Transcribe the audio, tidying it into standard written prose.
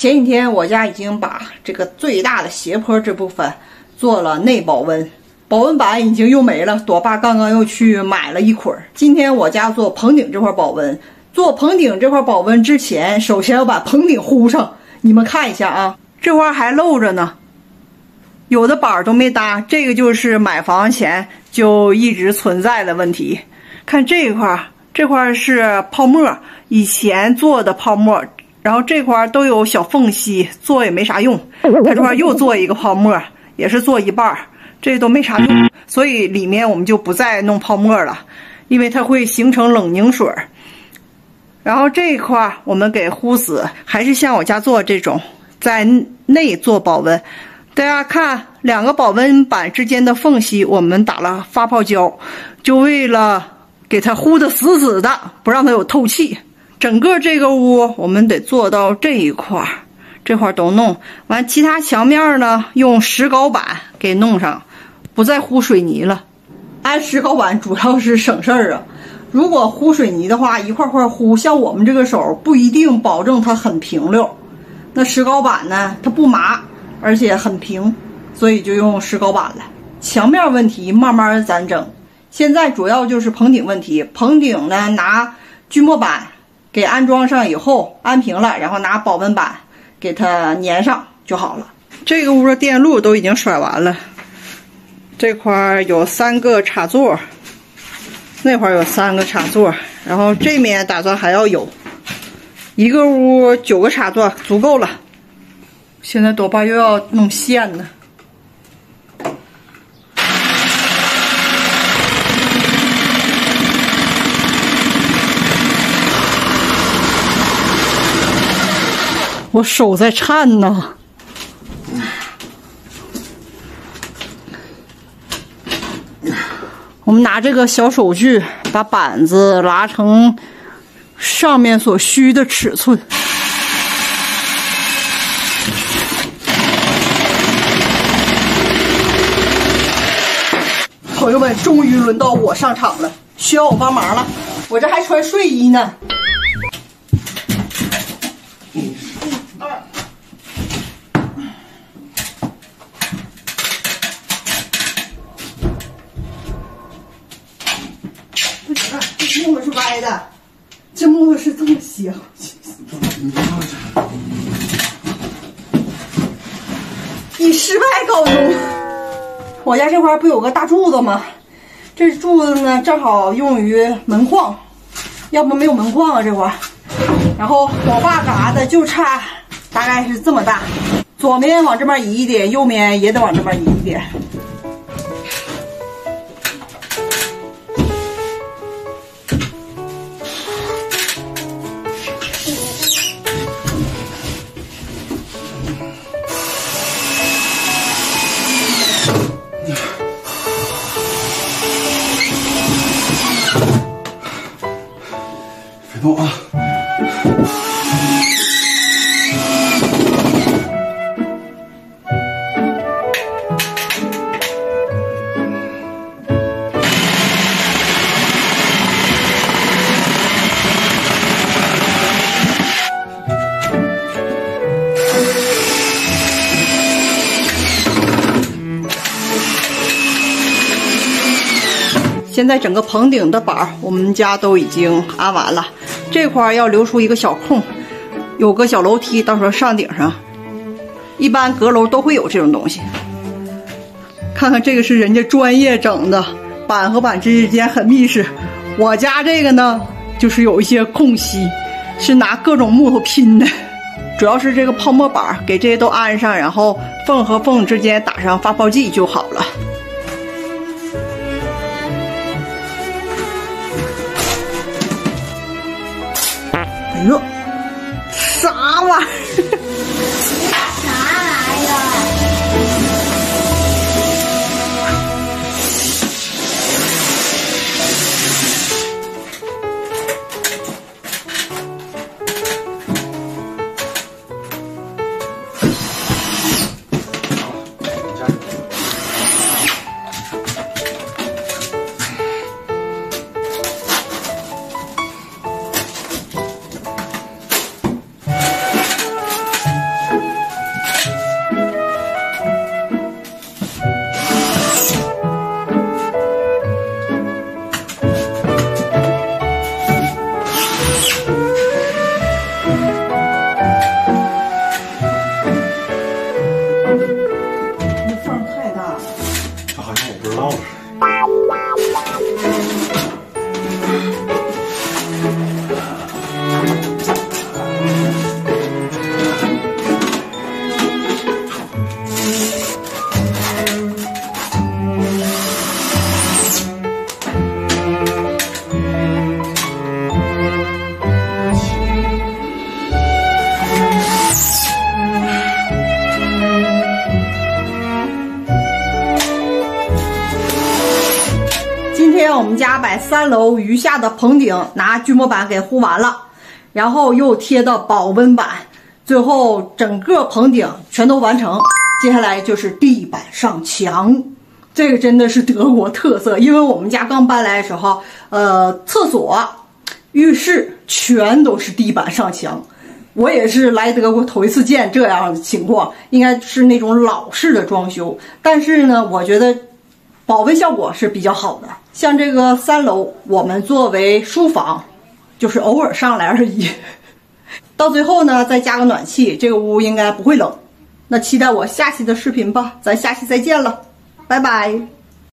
前几天我家已经把这个最大的斜坡这部分做了内保温，保温板已经又没了，朵爸刚刚又去买了一捆。今天我家做棚顶这块保温，做棚顶这块保温之前，首先要把棚顶糊上。你们看一下啊，这块还露着呢，有的板都没搭，这个就是买房前就一直存在的问题。看这块，这块是泡沫，以前做的泡沫。然后这块都有小缝隙，做也没啥用。它这块又做一个泡沫，也是做一半，这都没啥用，所以里面我们就不再弄泡沫了，因为它会形成冷凝水。然后这一块我们给糊死，还是像我家做这种，在内做保温。大家看，两个保温板之间的缝隙，我们打了发泡胶，就为了给它糊得死死的，不让它有透气。整个这个屋我们得做到这一块，这块都弄完，其他墙面呢用石膏板给弄上，不再糊水泥了。安石膏板主要是省事儿啊，如果糊水泥的话，一块块糊，像我们这个手不一定保证它很平溜。那石膏板呢，它不麻，而且很平，所以就用石膏板了。墙面问题慢慢咱整，现在主要就是棚顶问题。棚顶呢，拿锯末板给安装上以后安平了，然后拿保温板给它粘上就好了。这个屋的电路都已经甩完了，这块有3个插座，那块有3个插座，然后这面打算还要有。一个屋9个插座足够了。现在朵爸又要弄线呢。我手在颤呢。我们拿这个小手锯把板子拉成上面所需的尺寸。朋友们，终于轮到我上场了，需要我帮忙了。我这还穿睡衣呢。这木头是歪的，这木头是这么斜。以失败告终。我家这块不有个大柱子吗？这柱子呢，正好用于门框，要不没有门框啊这块。然后我爸嘎的就差大概是这么大，左面往这边移一点，右面也得往这边移一点。别动啊！现在整个棚顶的板我们家都已经安完了，这块要留出一个小空，有个小楼梯，到时候上顶上。一般阁楼都会有这种东西。看看这个是人家专业整的，板和板之间很密实。我家这个呢，就是有一些空隙，是拿各种木头拼的。主要是这个泡沫板给这些都安上，然后缝和缝之间打上发泡剂就好了。哎呦，啥玩意儿？啥玩意儿？们家把3楼余下的棚顶拿锯末板给糊完了，然后又贴的保温板，最后整个棚顶全都完成。接下来就是地板上墙，这个真的是德国特色，因为我们家刚搬来的时候，厕所、浴室全都是地板上墙。我也是来德国头一次见这样的情况，应该是那种老式的装修，但是呢，我觉得保温效果是比较好的。像这个3楼，我们作为书房，就是偶尔上来而已。到最后呢，再加个暖气，这个屋应该不会冷。那期待我下期的视频吧，咱下期再见了，拜拜。